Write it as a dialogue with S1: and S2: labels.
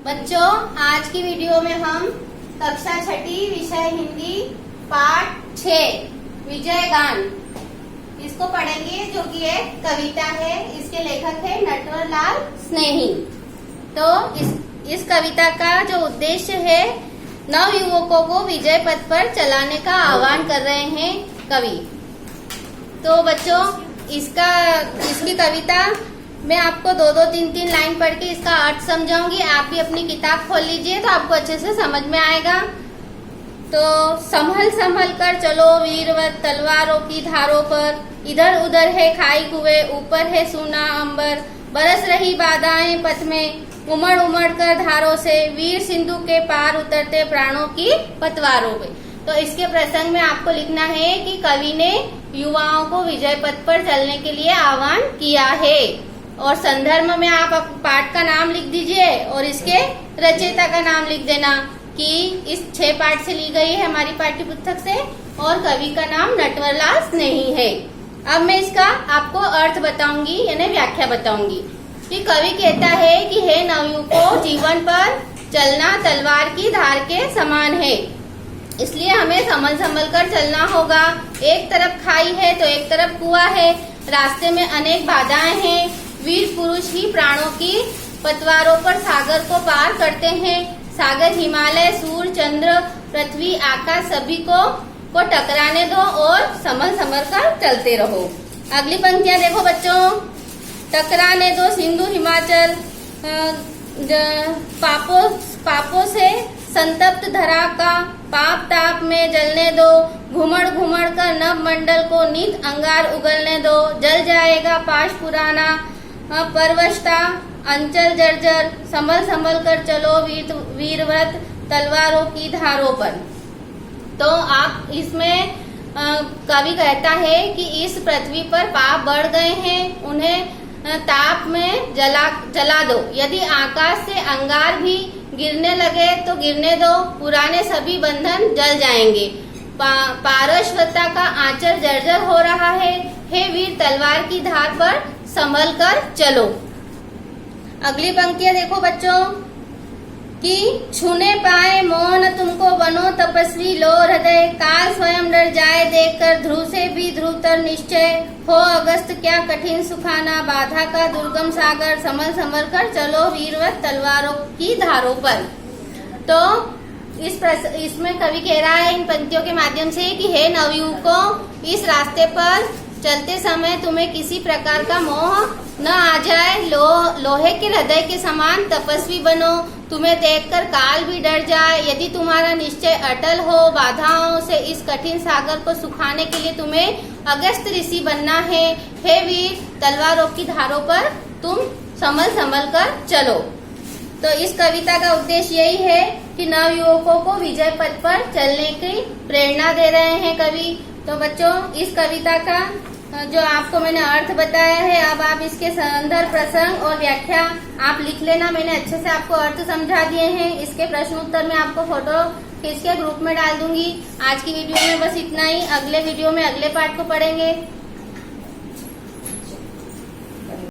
S1: बच्चों, आज की वीडियो में हम कक्षा छठी विषय हिंदी पाठ 6 विजय गान इसको पढ़ेंगे, जो कि एक कविता है। इसके लेखक है नटवरलाल स्नेही। तो इस कविता का जो उद्देश्य है, नव युवकों को विजय पथ पर चलाने का आह्वान कर रहे हैं कवि। तो बच्चों, इसकी कविता मैं आपको दो तीन लाइन पढ़ के इसका अर्थ समझाऊंगी। आप भी अपनी किताब खोल लीजिए तो आपको अच्छे से समझ में आएगा। तो संभल संभल कर चलो वीरवत तलवारों की धारों पर, इधर उधर है खाई कुएं, ऊपर है सूना अंबर, बरस रही बाधाएं पथ में, उमड़ उमड़ कर धारों से, वीर सिंधु के पार उतरते प्राणों की पतवारों पे। तो इसके प्रसंग में आपको लिखना है कि कवि ने युवाओं को विजय पथ पर चलने के लिए आह्वान किया है। और संदर्भ में आप पाठ का नाम लिख दीजिए और इसके रचयिता का नाम लिख देना कि इस 6 पाठ से ली गई है हमारी पाठ्य पुस्तक से, और कवि का नाम नटवरलाल स्नेही है। अब मैं इसका आपको अर्थ बताऊंगी, यानी व्याख्या बताऊंगी कि कवि कहता है कि हे नवयुवकों, जीवन पर चलना तलवार की धार के समान है, इसलिए हमें संभल संभल कर चलना होगा। एक तरफ खाई है तो एक तरफ कुआं है, रास्ते में अनेक बाधाएं हैं। वीर पुरुष ही प्राणों की पतवारों पर सागर को पार करते हैं। सागर, हिमालय, सूर्य, चंद्र, पृथ्वी, आकाश सभी को टकराने दो और संभल संभल कर चलते रहो। अगली पंक्तियां देखो बच्चों। टकराने दो सिंधु हिमाचल, पापों से संतप्त धरा का, पाप ताप में जलने दो, घुमड़ घुमड़ कर नभ मंडल को नित अंगार उगलने दो, जल जाएगा पाश पुराना, परवशता अंचल जर्जर, संभल संभल कर चलो वीरव्रत तलवारों की धारों पर। तो आप इसमें कवि कहता है कि इस पृथ्वी पर पाप बढ़ गए हैं, उन्हें ताप में जला दो। यदि आकाश से अंगार भी गिरने लगे तो गिरने दो, पुराने सभी बंधन जल जाएंगे। पारश्वता का आंचल जर्जर हो रहा है, हे वीर तलवार की धार पर संभल कर चलो। अगली पंक्तियां देखो बच्चों कि छूने पाए मौन तुमको बनो तपस्वी लो हृदय, काल स्वयं डर जाए देखकर, ध्रुव से भी ध्रुवतर निश्चय हो अगस्त क्या कठिन सुखाना, बाधा का दुर्गम सागर, संभल संभल कर चलो वीरवत तलवारों की धारों पर। तो इसमें कवि कह रहा है इन पंक्तियों के माध्यम से कि हे नवयुवकों, इस रास्ते पर चलते समय तुम्हें किसी प्रकार का मोह न आ जाए। लोहे के हृदय के समान तपस्वी बनो, तुम्हें देखकर काल भी डर जाए। यदि तुम्हारा निश्चय अटल हो, बाधाओं से इस कठिन सागर को सुखाने के लिए तुम्हें अगस्त ऋषि बनना है। हे वीर तलवारों की धारों पर तुम संभल संभल कर चलो। तो इस कविता का उद्देश्य यही है कि नव युवकों को विजय पथ पर चलने की प्रेरणा दे रहे हैं कवि। तो बच्चों, इस कविता का जो आपको मैंने अर्थ बताया है, अब आप इसके संदर्भ, प्रसंग और व्याख्या आप लिख लेना। मैंने अच्छे से आपको अर्थ समझा दिए हैं। इसके प्रश्न उत्तर मैं आपको फोटो खींच के ग्रुप में डाल दूंगी। आज की वीडियो में बस इतना ही। अगले वीडियो में अगले पाठ को पढ़ेंगे।